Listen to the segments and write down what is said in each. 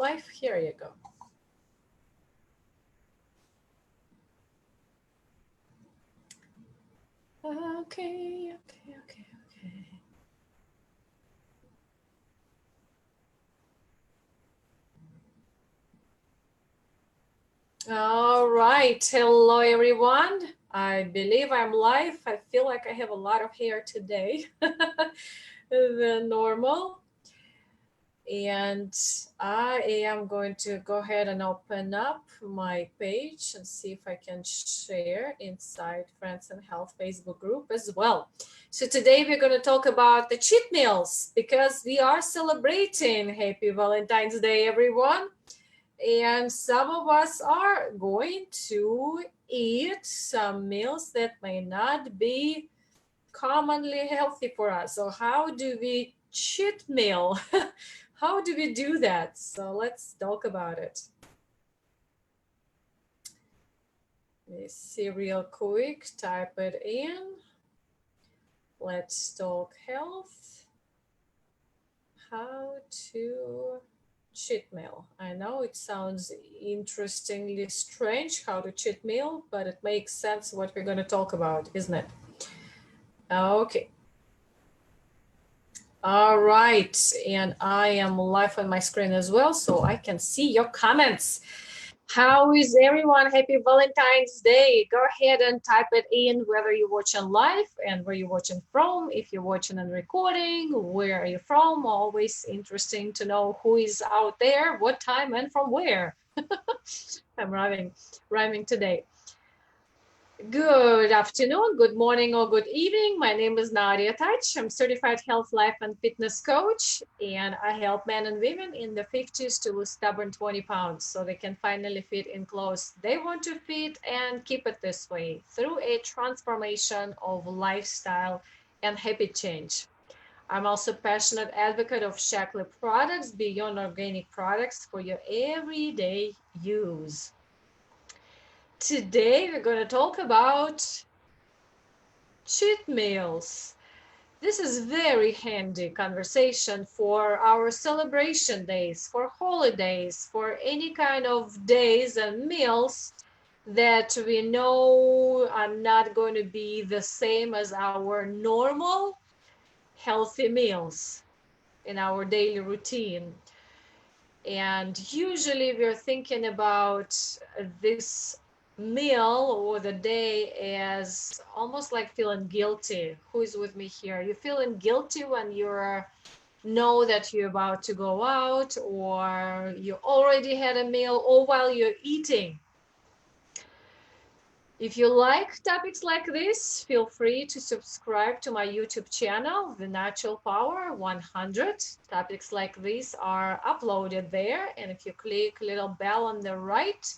life. Here you go. Okay. All right. Hello, everyone. I believe I'm live. I feel like I have a lot of hair today than normal. And I am going to go ahead and open up my page and see if I can share inside Friends and Health Facebook group as well. So today we're going to talk about the cheat meals because we are celebrating Happy Valentine's Day, everyone. And some of us are going to eat some meals that may not be commonly healthy for us. So how do we cheat meal? How do we do that? So let's talk about it. Let's see real quick, type it in. Let's talk health. How to cheat meal. I know it sounds interestingly strange how to cheat meal, but it makes sense what we're going to talk about, isn't it? Okay. All right, and I am live on my screen as well, so I can see your comments. How is everyone? Happy Valentine's Day. Go ahead and type it in whether you're watching live and where you're watching from. If you're watching and recording, where are you from? Always interesting to know who is out there, what time and from where. I'm rhyming today. Good afternoon, good morning, or good evening. My name is Nadia Touch. I'm certified health, life, and fitness coach, and I help men and women in the 50s to lose stubborn 20 pounds so they can finally fit in clothes they want to fit and keep it this way through a transformation of lifestyle and habit change. I'm also passionate advocate of Shaklee products beyond organic products for your everyday use. Today, we're going to talk about cheat meals. This is very handy conversation for our celebration days, for holidays, for any kind of days and meals that we know are not going to be the same as our normal healthy meals in our daily routine. And usually we're thinking about this meal or the day as almost like feeling guilty. Who is with me here? You're feeling guilty when you know that you're about to go out, or you already had a meal, or while you're eating. If you like topics like this, feel free to subscribe to my YouTube channel, The Natural Power 100. Topics like this are uploaded there, and if you click little bell on the right,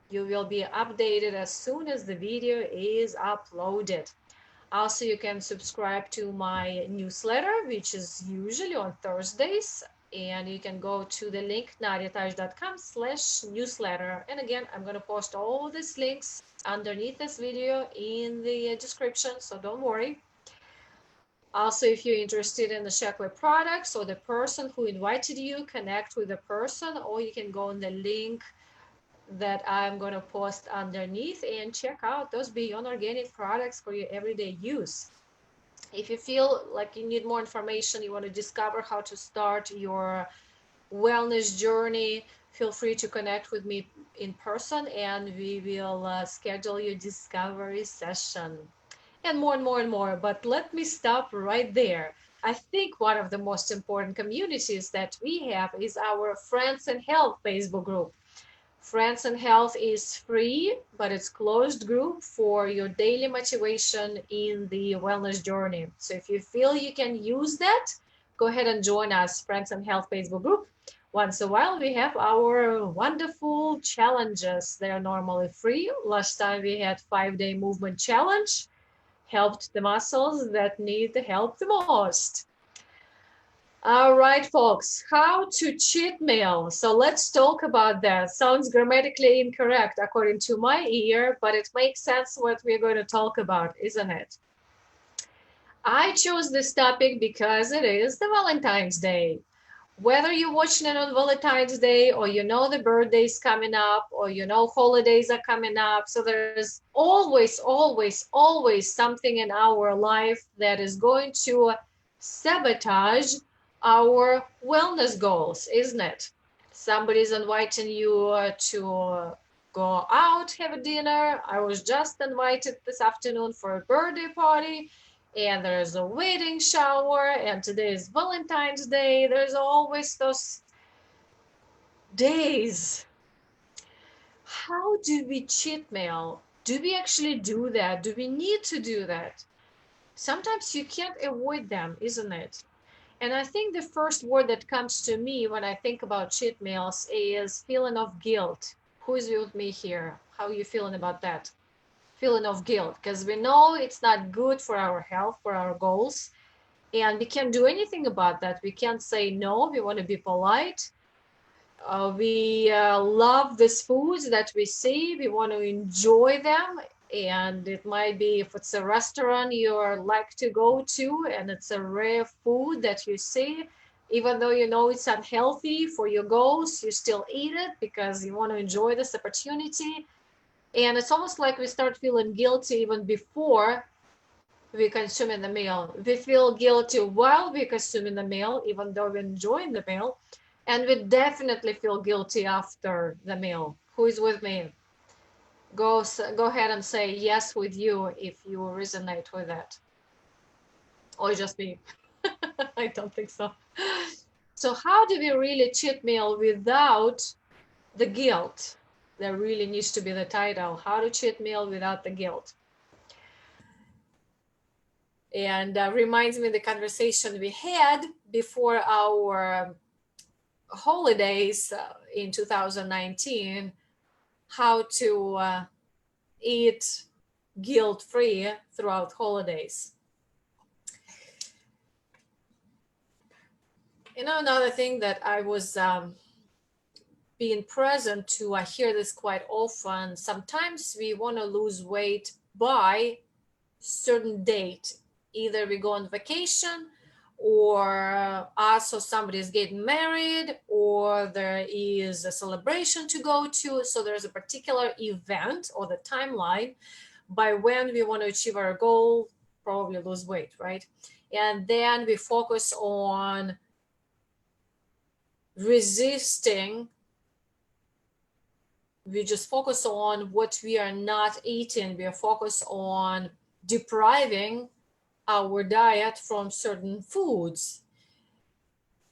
you will be updated as soon as the video is uploaded. Also, you can subscribe to my newsletter, which is usually on Thursdays, and you can go to the link nadiataj.com/newsletter. And again, I'm going to post all these links underneath this video in the description, so don't worry. Also, if you're interested in the Shaklee products or the person who invited you, connect with the person, or you can go on the link that I'm going to post underneath and check out those beyond organic products for your everyday use. If you feel like you need more information, you want to discover how to start your wellness journey, feel free to connect with me in person, and we will schedule your discovery session. And more and more and more, but let me stop right there. I think one of the most important communities that we have is our Friends and Health Facebook group. Friends and Health is free, but it's closed group for your daily motivation in the wellness journey. So if you feel you can use that, go ahead and join us, Friends and Health Facebook group. Once a while, we have our wonderful challenges. They are normally free. Last time we had 5-day movement challenge, helped the muscles that need the help the most. All right, folks, how to cheat meal. So let's talk about that. Sounds grammatically incorrect according to my ear, but it makes sense what we're going to talk about, isn't it? I chose this topic because it is the Valentine's Day. Whether you're watching it on Valentine's Day, or you know the birthday's coming up, or you know holidays are coming up. So there's always, always, always something in our life that is going to sabotage our wellness goals, isn't it? Somebody's inviting you to go out, have a dinner. I was just invited this afternoon for a birthday party, and there's a wedding shower, and today is Valentine's Day. There's always those days. How do we cheat meal? Do we actually do that? Do we need to do that? Sometimes you can't avoid them, isn't it? And I think the first word that comes to me when I think about cheat meals is feeling of guilt. Who is with me here? How are you feeling about that? Feeling of guilt, because we know it's not good for our health, for our goals, and we can't do anything about that. We can't say no. We want to be polite. We love these foods that we see. We want to enjoy them. And it might be, if it's a restaurant you like to go to and it's a rare food that you see, even though you know it's unhealthy for your goals, you still eat it because you want to enjoy this opportunity. And it's almost like we start feeling guilty even before we consume in the meal. We feel guilty while we're consuming the meal, even though we're enjoying the meal. And we definitely feel guilty after the meal. Who is with me? Go ahead and say yes with you if you resonate with that. Or just me. I don't think so. So how do we really cheat meal without the guilt? There really needs to be the title. How to cheat meal without the guilt. And reminds me the conversation we had before our holidays in 2019, how to eat guilt-free throughout holidays. You know, another thing that I was being present to, I hear this quite often. Sometimes we want to lose weight by certain date. Either we go on vacation, or us or somebody is getting married, or there is a celebration to go to. So there's a particular event or the timeline by when we want to achieve our goal, probably lose weight, right? And then we focus on resisting. We just focus on what we are not eating. We are focused on depriving our diet from certain foods.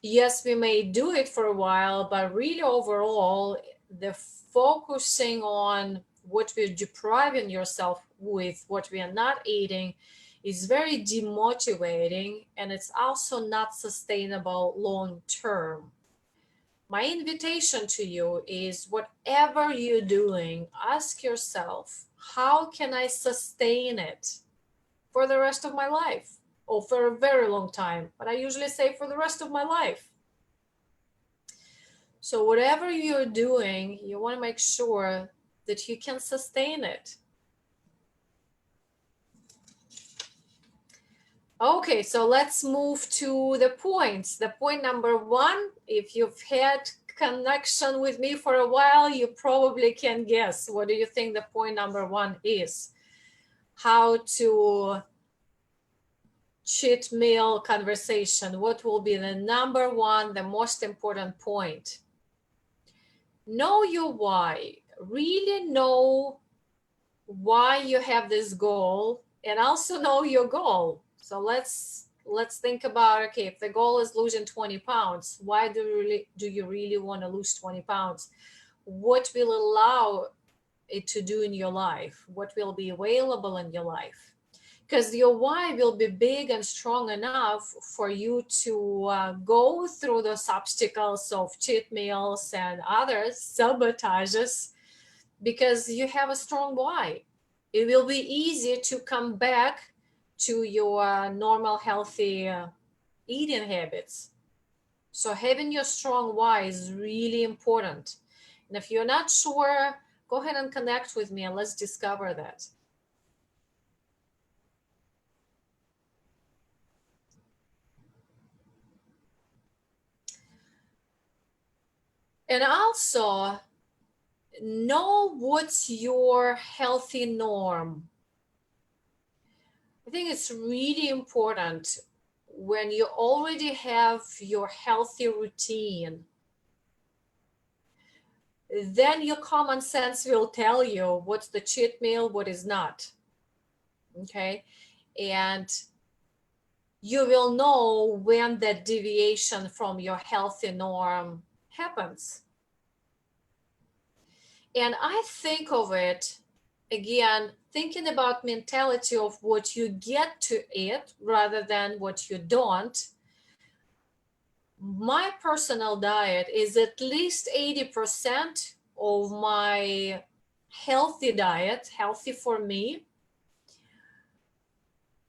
Yes, we may do it for a while, but really overall, the focusing on what we're depriving yourself with, what we are not eating, is very demotivating, and it's also not sustainable long term. My invitation to you is, whatever you're doing, ask yourself, how can I sustain it for the rest of my life, or for a very long time? But I usually say for the rest of my life. So whatever you're doing, you want to make sure that you can sustain it. Okay, so let's move to the points. The point number one, if you've had connection with me for a while, you probably can guess. What do you think the point number one is? How to cheat meal conversation. What will be the number one, the most important point? Know your why. Really know why you have this goal, and also know your goal. So let's think about, okay, if the goal is losing 20 pounds, why do you really want to lose 20 pounds? What will allow it to do in your life? What will be available in your life? Because your why will be big and strong enough for you to go through those obstacles of cheat meals and other sabotages, because you have a strong why. It will be easy to come back to your normal, healthy eating habits. So having your strong why is really important. And if you're not sure, go ahead and connect with me and let's discover that. And also know what's your healthy norm. I think it's really important when you already have your healthy routine, then your common sense will tell you what's the cheat meal, what is not. Okay. And you will know when that deviation from your healthy norm happens. And I think of it again, thinking about mentality of what you get to eat rather than what you don't. My personal diet is at least 80% of my healthy diet, healthy for me.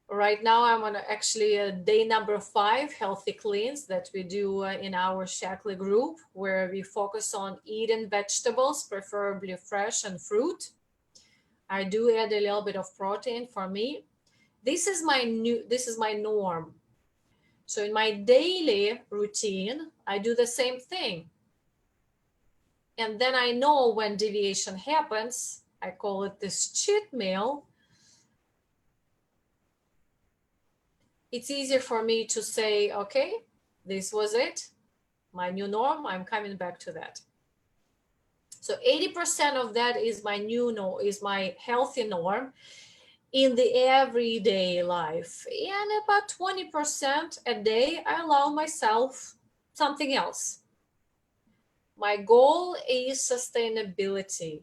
Right now, I'm on actually day number 5, healthy cleans that we do in our Shaklee group, where we focus on eating vegetables, preferably fresh, and fruit. I do add a little bit of protein for me. This is my norm. So in my daily routine, I do the same thing. And then I know when deviation happens, I call it this cheat meal. It's easier for me to say, okay, this was it, my new norm, I'm coming back to that. So 80% of that is my new norm, is my healthy norm in the everyday life. And about 20% a day, I allow myself something else. My goal is sustainability.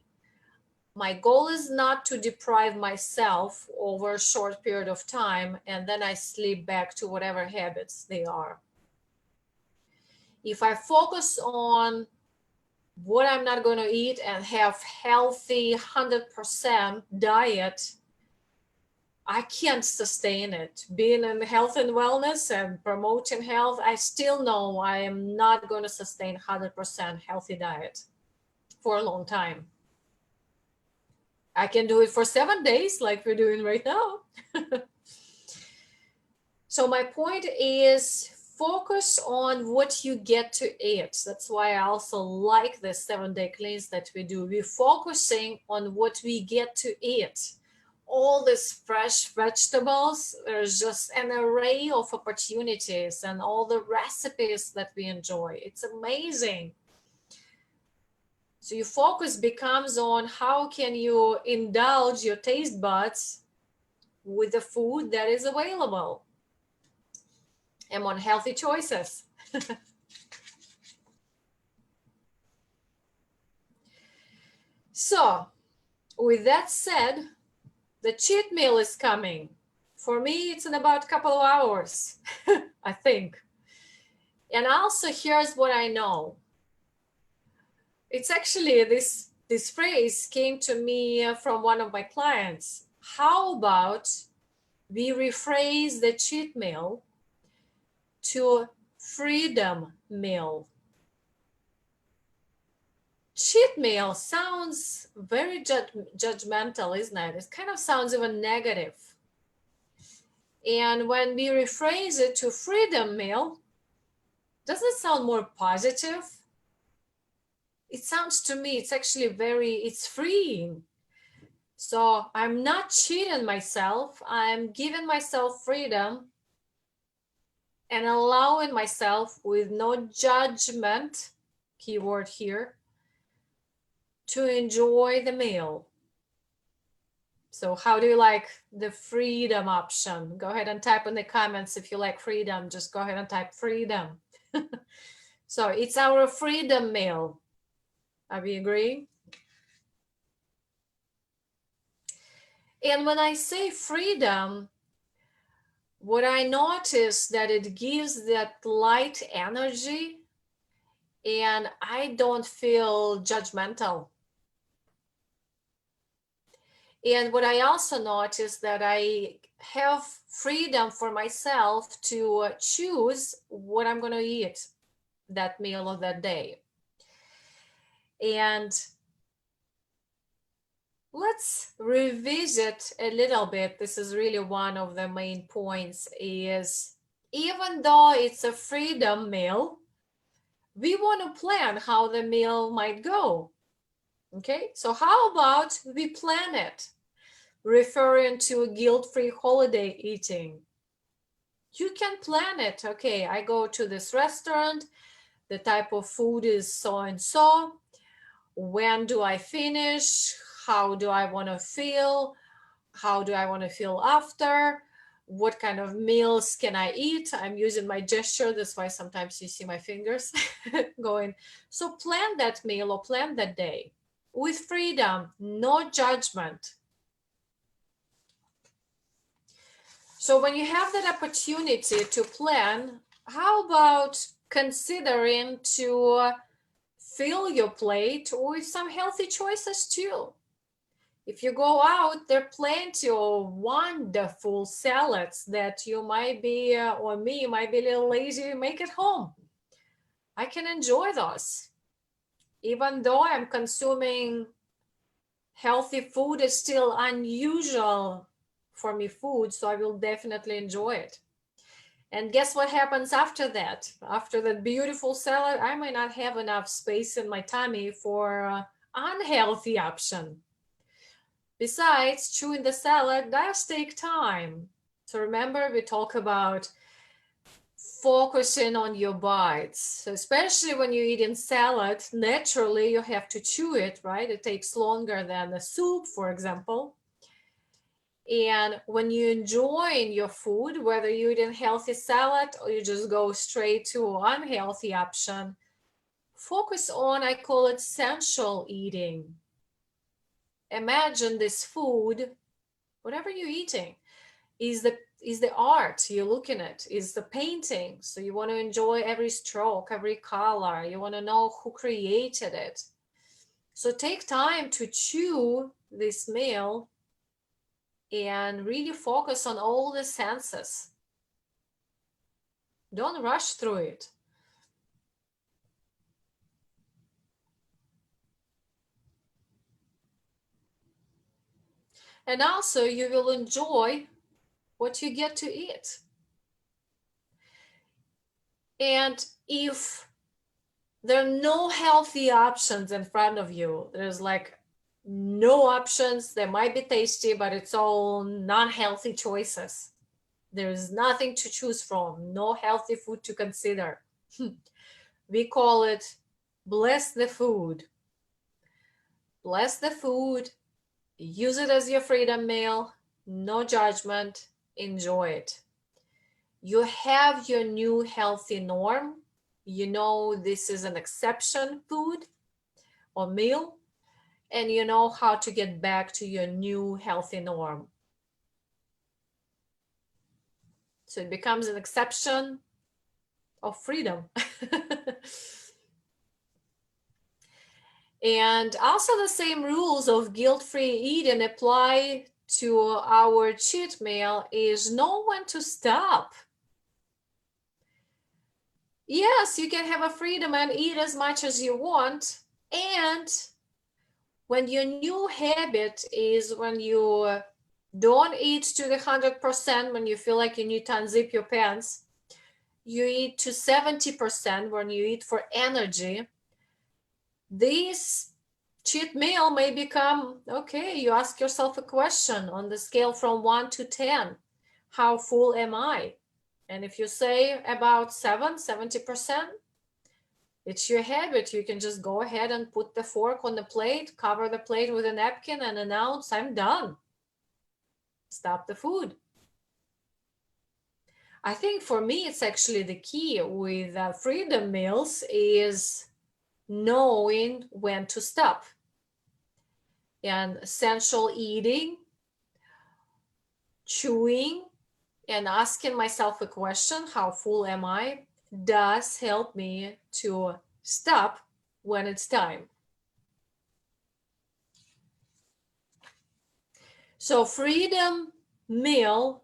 My goal is not to deprive myself over a short period of time and then I slip back to whatever habits they are. If I focus on what I'm not going to eat and have healthy 100% diet, I can't sustain it. Being in health and wellness and promoting health, I still know I am not going to sustain 100% healthy diet for a long time. I can do it for 7 days like we're doing right now. So my point is focus on what you get to eat. That's why I also like the 7-day cleanse that we do. We're focusing on what we get to eat. All these fresh vegetables, there's just an array of opportunities and all the recipes that we enjoy. It's amazing. So your focus becomes on how can you indulge your taste buds with the food that is available and on healthy choices. So with that said, the cheat meal is coming. For me, it's in about a couple of hours, I think. And also here's what I know. It's actually this phrase came to me from one of my clients. How about we rephrase the cheat meal to freedom meal? Cheat meal sounds very judgmental, isn't it? It kind of sounds even negative. And when we rephrase it to freedom meal, doesn't it sound more positive? It sounds to me, it's actually it's freeing. So I'm not cheating myself. I'm giving myself freedom and allowing myself with no judgment, keyword here, to enjoy the meal. So how do you like the freedom option? Go ahead and type in the comments if you like freedom. Just go ahead and type freedom. So it's our freedom meal. Are we agreeing? And when I say freedom, what I notice that it gives that light energy and I don't feel judgmental. And what I also notice that I have freedom for myself to choose what I'm going to eat that meal of that day. And let's revisit a little bit. This is really one of the main points is even though it's a freedom meal, we want to plan how the meal might go. Okay, so how about we plan it, referring to guilt-free holiday eating? You can plan it. Okay, I go to this restaurant, the type of food is so and so. When do I finish? How do I want to feel? How do I want to feel after? What kind of meals can I eat? I'm using my gesture. That's why sometimes you see my fingers going. So plan that meal or plan that day with freedom, no judgment. So when you have that opportunity to plan, how about considering to fill your plate with some healthy choices too? If you go out, there are plenty of wonderful salads that you might be, or me, might be a little lazy to make at home. I can enjoy those. Even though I'm consuming healthy food, is still unusual for me food, so I will definitely enjoy it. And guess what happens after that? After that beautiful salad, I might not have enough space in my tummy for unhealthy option. Besides, chewing the salad does take time. So remember, we talk about focusing on your bites. So especially when you're eating salad, naturally you have to chew it, right? It takes longer than a soup, for example. And when you enjoy your food, whether you're eating healthy salad or you just go straight to unhealthy option, focus on, I call it sensual eating. Imagine this food, whatever you're eating, is the art you're looking at, is the painting. So you want to enjoy every stroke, every color. You want to know who created it. So take time to chew this meal and really focus on all the senses. Don't rush through it. And also you will enjoy what you get to eat. And if there are no healthy options in front of you, there's like no options, they might be tasty, but it's all non-healthy choices. There's nothing to choose from, no healthy food to consider. We call it bless the food. Bless the food, use it as your freedom meal, no judgment, enjoy it. You have your new healthy norm. You know this is an exception food or meal, and you know how to get back to your new healthy norm. So it becomes an exception of freedom. And also the same rules of guilt-free eating apply to our cheat meal, is know when to stop. Yes, you can have a freedom and eat as much as you want. And when your new habit is when you don't eat to the 100% when you feel like you need to unzip your pants, you eat to 70% when you eat for energy, this cheat meal may become, okay, you ask yourself a question on the scale from 1 to 10. How full am I? And if you say about 70%, it's your habit. You can just go ahead and put the fork on the plate, cover the plate with a napkin and announce, I'm done. Stop the food. I think for me, it's actually the key with freedom meals is knowing when to stop. And sensual eating, chewing, and asking myself a question, how full am I, does help me to stop when it's time. So freedom meal,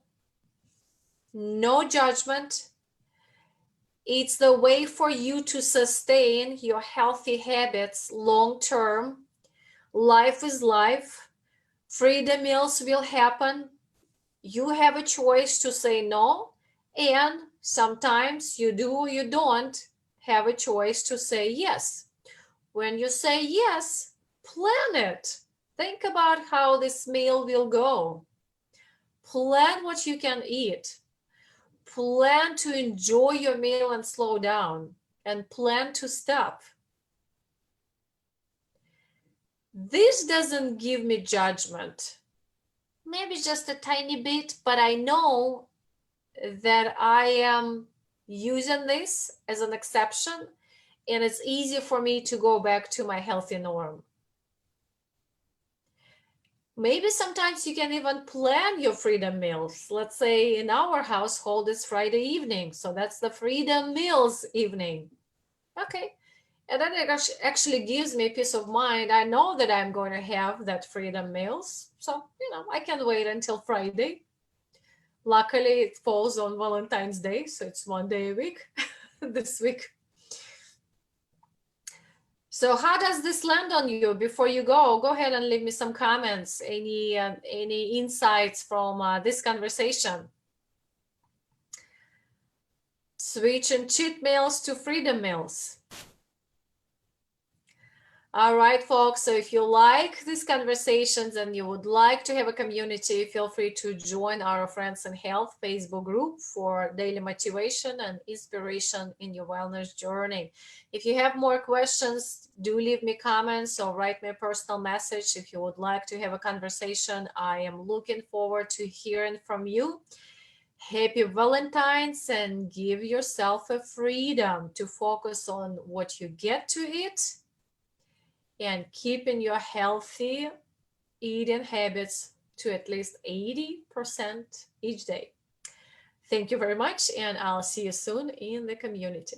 no judgment. It's the way for you to sustain your healthy habits long term. Life is life. Freedom meals will happen. You have a choice to say no, and sometimes you do, you don't have a choice to say yes. When you say yes, plan it. Think about how this meal will go. Plan what you can eat. Plan to enjoy your meal and slow down. And plan to stop. This doesn't give me judgment. Maybe just a tiny bit, but I know that I am using this as an exception, and it's easy for me to go back to my healthy norm. Maybe sometimes you can even plan your freedom meals. Let's say in our household it's Friday evening, so that's the freedom meals evening. Okay. And then it actually gives me peace of mind. I know that I'm going to have that freedom meals. So, I can wait until Friday. Luckily, it falls on Valentine's Day, so it's one day a week this week. So how does this land on you? Before you go ahead and leave me some comments. Any insights from this conversation? Switching cheat meals to freedom meals. All right, folks. So if you like these conversations and you would like to have a community, feel free to join our Friends in Health Facebook group for daily motivation and inspiration in your wellness journey. If you have more questions, do leave me comments or write me a personal message if you would like to have a conversation. I am looking forward to hearing from you. Happy Valentine's, and give yourself a freedom to focus on what you get to eat and keeping your healthy eating habits to at least 80% each day. Thank you very much, and I'll see you soon in the community.